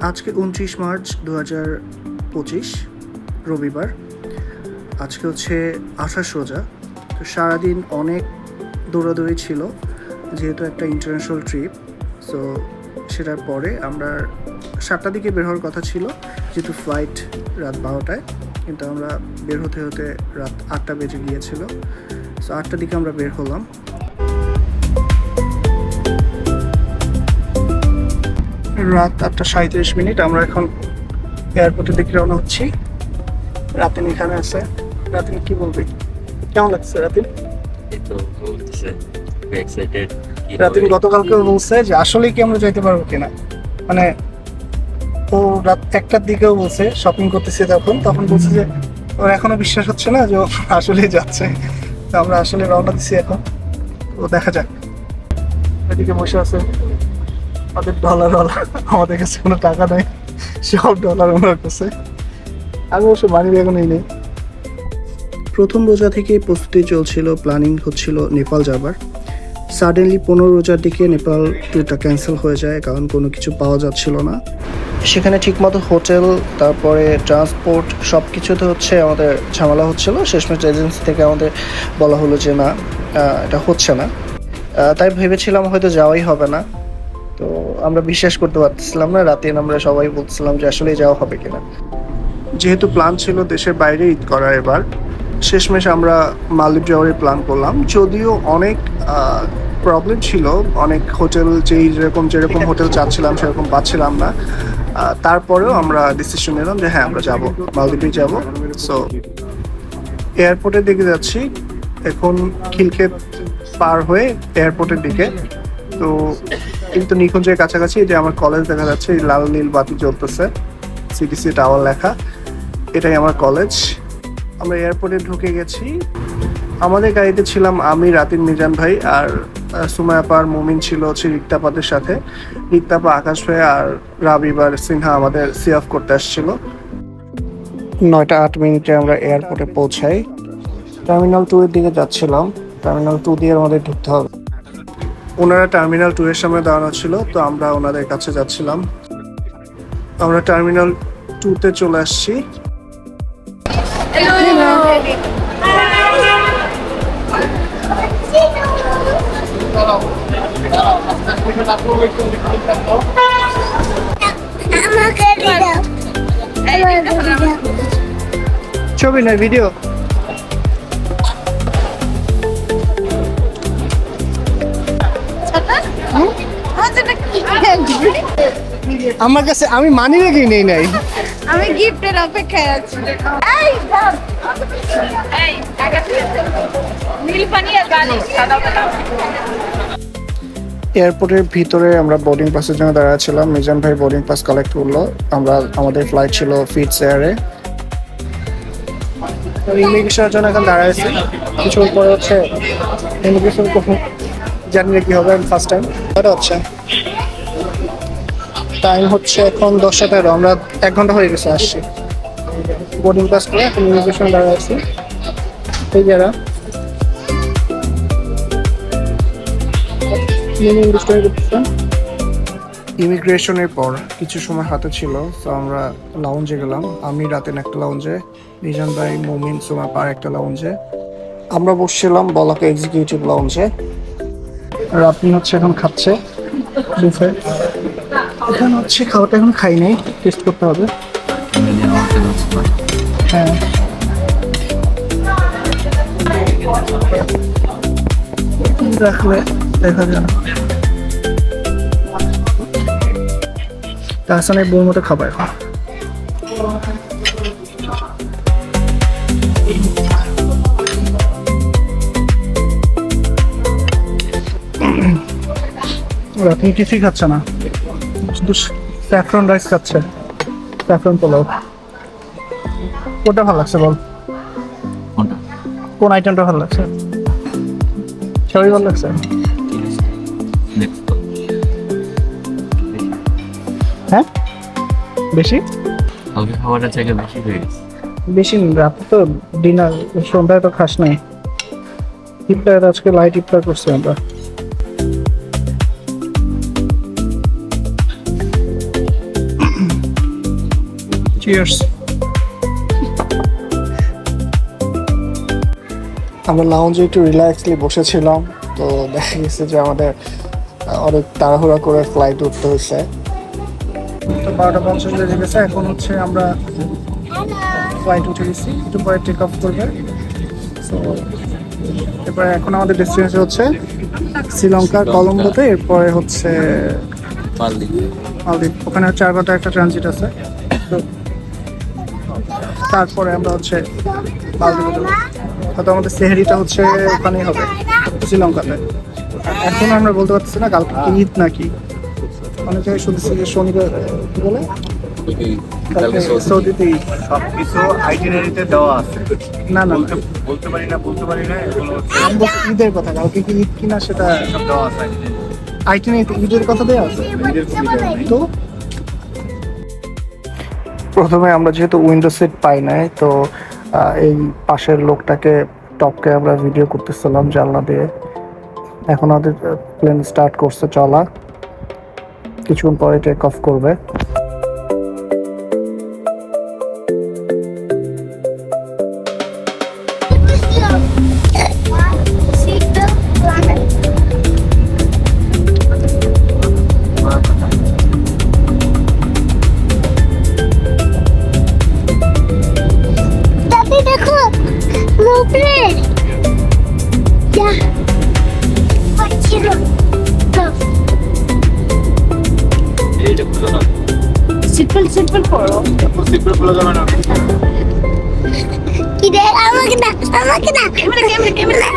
আজকে 29 মার্চ 2025 রবিবার। আজকে হচ্ছে 28 রোজা। তো সারাদিন অনেক দৌড়াদৌড়ি ছিল, যেহেতু একটা ইন্টারন্যাশনাল ট্রিপ। সো সেটার পরে আমরা 7টার দিকে বের হওয়ার কথা ছিল, যেহেতু ফ্লাইট রাত 12টায়, কিন্তু আমরা বের হতে হতে রাত 8টা বেজে গিয়েছিল। সো 8টার দিকে আমরা বের হলাম। রাত 8:37 আমরা এখন এয়ারপোর্টের দিকে রওনা হচ্ছি। রাতিন এখানে আছে। রাতিন কি বলবি, কেমন লাগছে রাতিন? রাতিন গতকালকে বলছে যে আসলেই কি আমরা যাইতে পারবো কিনা, মানে ও রাত 1টার দিকেও বলছে শপিং করতেছে, তখন বলছে যে ওর এখনো বিশ্বাস হচ্ছে না যে ও আসলেই যাচ্ছে। তো আমরা আসলে রওনা দিচ্ছি এখন, ও দেখা যাক। এদিকে বসে আছে আমাদের ডলার, আমাদের কাছে কোনো টাকা নেই, সব ডলার ওনার কাছে। আমি অবশ্য মানি ব্যাগও নেই। প্রথম রোজা থেকে প্রস্তুতি চলছিল, প্ল্যানিং হচ্ছিল নেপাল যাবার। সাডেনলি 15 রোজার দিকে নেপাল ট্যুরটা ক্যান্সেল হয়ে যায়, কারণ কোনো কিছু পাওয়া যাচ্ছিল না সেখানে ঠিকমতো। হোটেল, তারপরে ট্রান্সপোর্ট, সব কিছুতে হচ্ছে আমাদের ঝামেলা হচ্ছিল। শেষমেশ এজেন্সি থেকে আমাদের বলা হলো যে না, এটা হচ্ছে না। তাই ভেবেছিলাম হয়তো যাওয়াই হবে না। তো আমরা বিশ্বাস করতে পারতেছিলাম না। রাতে আমরা সবাই বলছিলাম যে আসলে যাওয়া হবে কিনা। যেহেতু প্ল্যান ছিল দেশের বাইরে ঈদ করার, এবার শেষমেশ আমরা মালদ্বীপ যাওয়ারই প্ল্যান করলাম। যদিও অনেক প্রবলেম ছিল, অনেক হোটেল যেরকম হোটেল চাচ্ছিলাম সেরকম পাচ্ছিলাম না। তারপরেও আমরা ডিসিশন নিলাম যে হ্যাঁ, আমরা যাব, মালদ্বীপে যাব। সো এয়ারপোর্টের দিকে যাচ্ছি এখন, খিলক্ষেত পার হয়ে এয়ারপোর্টের দিকে। তো কিন্তু নিকুঞ্জের কাছাকাছি যে আমার কলেজ দেখা যাচ্ছে, এই লাল নীল বাতি জ্বলতেছে, সিটিসি টাওয়ার লেখা, এটাই আমার কলেজ। আমরা এয়ারপোর্টে ঢুকে গেছি। আমাদের গাড়িতে ছিলাম আমি, রাতিন, মিজান ভাই আর সুমায়াপা আর মুমিন ছিল হচ্ছে রিক্তাপাদের সাথে। রিক্তাপা, আকাশ ভাই আর রাবিবার সিনহা আমাদের সি অফ করতে আসছিল। 9:08 আমরা এয়ারপোর্টে পৌঁছাই। টার্মিনাল 2 এর দিকে যাচ্ছিলাম। টার্মিনাল 2 দিয়ে আমাদের ঢুকতে হবে। ওনারা টার্মিনাল 2 এর সামনে দাঁড়ানো ছিল, তো আমরা ওনাদের কাছে যাচ্ছিলাম। আমরা টার্মিনাল 2-তে চলে আসছি। ছবি নয়, ভিডিও। আমার কাছে আমি মানি রেখে নেই নাই, আমি গিফটের অপেক্ষায় আছি। এয়ারপোর্টের ভিতরে আমরা বোর্ডিং পাসের জন্য দাঁড়াচ্ছিলাম। মিজান ভাই বোর্ডিং পাস কালেক্ট করলো। আমাদের ফ্লাইট ছিল ফিটস এয়ারে। ইমিগ্রেশনের জন্য এখন দাঁড়াইছি। কিছু পরে হচ্ছে ইমিগ্রেশন জানি না কি হবে, ফার্স্ট টাইম হচ্ছে। টাইম হচ্ছে এখন 10:13। আমরা 1 ঘন্টা হয়ে গেছে আসছি। বোর্ডিং পাস করে এখন ইমিগ্রেশন দাঁড়াইছি। এই যারা ইমিগ্রেশনের পর কিছু সময় হাতে ছিল, তো আমরা লাউঞ্জে গেলাম। আমি রাতেন একটা লাউঞ্জে, মিজান ভাই, মুমিন, সুমা পার একটা লাউঞ্জে। আমরা বসছিলাম বলাকা এক্সিকিউটিভ লাউঞ্জে। রাতিন হচ্ছে এখন খাচ্ছে বুফে। এখানে হচ্ছে খাওয়াটা এখন খাই নাই, টেস্ট করতে হবে। হ্যাঁ, রাখলে দেখা যাবে। তাহসানের বউর মতো খাবার এখন। রাতে কিছুই খাচ্ছে না, শুধু স্যাফরন রাইস খাচ্ছে, স্যাফরন পোলাও। কোনটা ভালো লাগছে বল? কোন আইটেমটা ভালো লাগছে? সবই ভালো লাগছে। হ্যাঁ, বেশি খাবারের জায়গা বেশি হয়ে গেছে। বেশি রাতে তো ডিনার, সন্ধ্যায় তো খাস নাই। ইফতার আজকে লাইট ইফতার করছি আমরা। চিয়ার্স। আমরা লাউঞ্জে একটু রিল্যাক্সলি বসেছিলাম, তো দেখা গেছে যে আমাদের অনেক তাড়াহুড়া করে ফ্লাইট উঠতে হয়েছে। তো 12:50 বেজে গেছে, এখন হচ্ছে আমরা ফ্লাইট উঠে গেছি, একটু পরে টেক অফ করবে। তো এরপরে এখন আমাদের ডেস্টিনেশন হচ্ছে শ্রীলঙ্কা কলম্বোতে, এরপরে হচ্ছে মালদ্বীপ। ওখানে 4 ঘন্টা একটা ট্রানজিট আছে। তো তারপরে আমরা হচ্ছে মালদ্বীপে যাবো। হয়তো আমাদের সেহেরিটা হচ্ছে ওখানেই হবে, শ্রীলঙ্কাতে। এখন আমরা বলতে পারতেছি না কালকে কি ঈদ নাকি, অনেক জায়গায় শুনতেছি যে শনিবার কি বলে কালকে সৌদিতে ঈদ। সবকিছু আইটিনারিতে দেওয়া আছে। না না বলতে পারি না এগুলো আমি বলছি ঈদের কথা, কালকে কি ঈদ কিনা সেটা সব দেওয়া আছে আইটিনারিতে ঈদের কথা দেওয়া আছে। ঈদের কোনো দেওয়া নেই। তো প্রথমে আমরা যেহেতু উইন্ডো সিট পাই নাই, তো এই পাশের লোকটাকে টপকে আমরা ভিডিও করতেছিলাম জানলা দিয়ে। এখন আমাদের প্লেন স্টার্ট করছে চলা, কিছুক্ষণ পরে টেক অফ করবে। Tapi देखो ऊपर क्या बच्चे सिंपल करो সিক্রেট বলে যাবে না। কি রে আমাকে না ক্যামেরা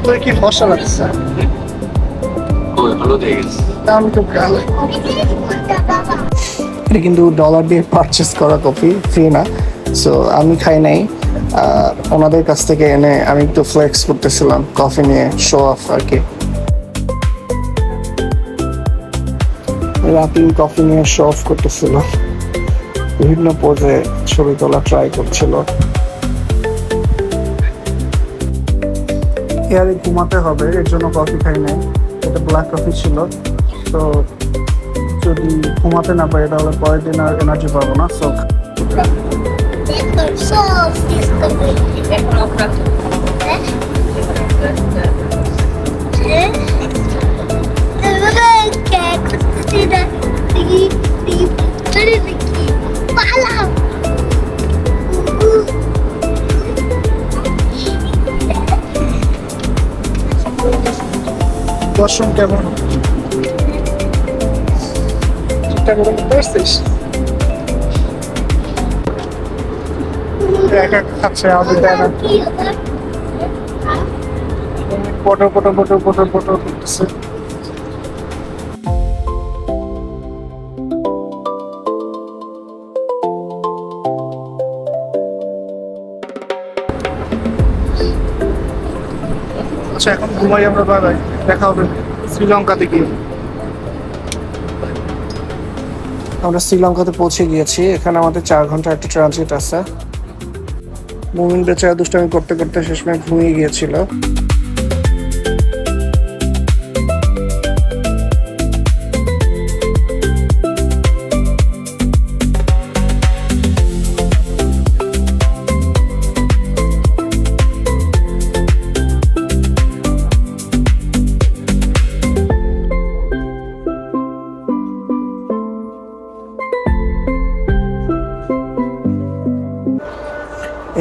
তোর কি ফসা লাগছে? ভালো দিয়ে গেছে। আমি তো গালে এটা কিন্তু ডলার দিয়ে পারচেস করা কফি, ফ্রি না। সো আমি খাই নাই, ওনাদের কাছ থেকে এনে আমি একটু ফ্লেক্স করতেছিলাম কফি নিয়ে, শো অফ আর কি। রাতে কফি নিয়ে শো অফ করতেছিল, বিভিন্ন পোজে ছবি তোলা ট্রাই করছিল। এয়ারে ঘুমাতে হবে, এর জন্য কফি খাই নাই, এটা ব্ল্যাক কফি ছিল। তো যদি ঘুমাতে না পারি তাহলে পরের দিন আর এনার্জি পাবো না। সো দর্শন কেমন ঠিকঠাক করে করতে পারছিস? একা খাচ্ছে, আমাদের দেয় না। পটো করতেছে। আচ্ছা এখন ঘুমাই আমরা, বাই বাই, দেখা হবে শ্রীলঙ্কাতে গিয়ে। আমরা শ্রীলঙ্কাতে পৌঁছে গিয়েছি, এখানে আমাদের 4 ঘন্টা একটা ট্রানজিট আছে। মুমিন বেচারা দুষ্টামি করতে করতে শেষমেশ ঘুমিয়ে গিয়েছিল।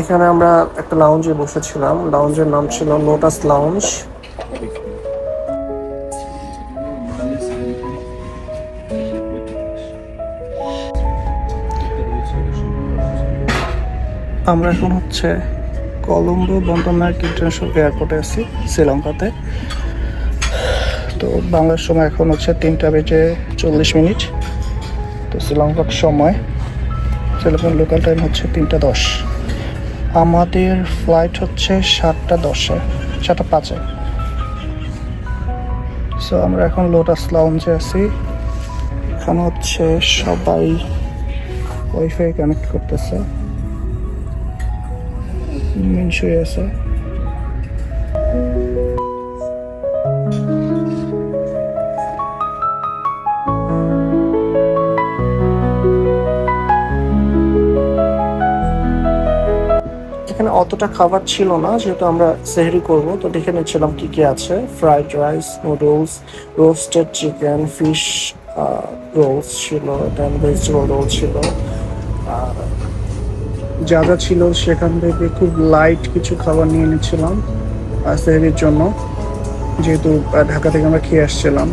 এখানে আমরা একটা লাউঞ্জে বসেছিলাম, লাউঞ্জের নাম ছিল লোটাস লাউঞ্জ। আমরা এখন হচ্ছে কলম্বো বন্দরনায়ক ইন্টারন্যাশনাল এয়ারপোর্টে আছি শ্রীলঙ্কাতে। তো বাংলার সময় এখন হচ্ছে 3:40। তো শ্রীলঙ্কার সময়, শ্রীলঙ্কার লোকাল টাইম হচ্ছে 3:10। আমাদের ফ্লাইট হচ্ছে 7:10, 7:05। সো আমরা এখন লোটাস লাউঞ্জে আছি। এখানে হচ্ছে সবাই ওয়াইফাই কানেক্ট করতেছে। মুমিন শুয়ে আছে। এখানে অতটা খাবার ছিল না, যেহেতু আমরা সেহরি করব, তো দেখে নিচ্ছিলাম কি কি আছে। Fried rice, noodles, roasted chicken, fish rolls ছিল, দেন ভেজিটেবল রোল ছিল। আর যা যা ছিল সেখান থেকে খুব লাইট কিছু খাবার নিয়ে নিচ্ছিলাম সেহরির জন্য, যেহেতু ঢাকা থেকে আমরা খেয়ে আসছিলাম।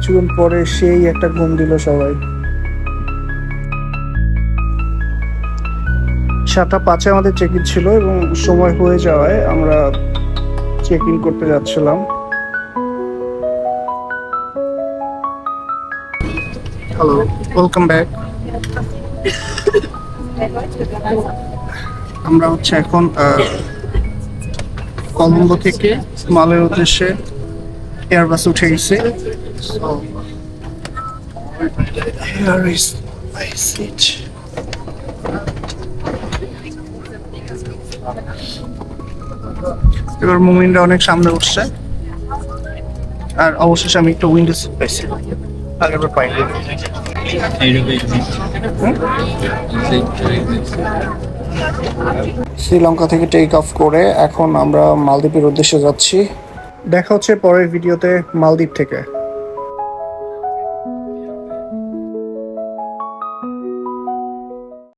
কিছুক্ষণ পরে সেই একটা ঘুম দিল সবাই। 7:05 আমাদের চেক ইন ছিল এবং সময় হয়ে যাওয়ায় আমরা চেক ইন করতে যাচ্ছিলাম। Hello, welcome back. আমরা হচ্ছে এখন কলম্বো থেকে মালের উদ্দেশ্যে এয়ারবাস উঠে গেছে। So, here is my seat. এবার মুমিনরা অনেক সামনে উঠছে, আর অবশেষে আমি একটা উইন্ডো সিট পাইছি, আগেরবার পাইনি। শ্রীলঙ্কা থেকে টেক অফ করে এখন আমরা মালদ্বীপের উদ্দেশ্যে যাচ্ছি। দেখা হচ্ছে পরের ভিডিওতে মালদ্বীপ থেকে।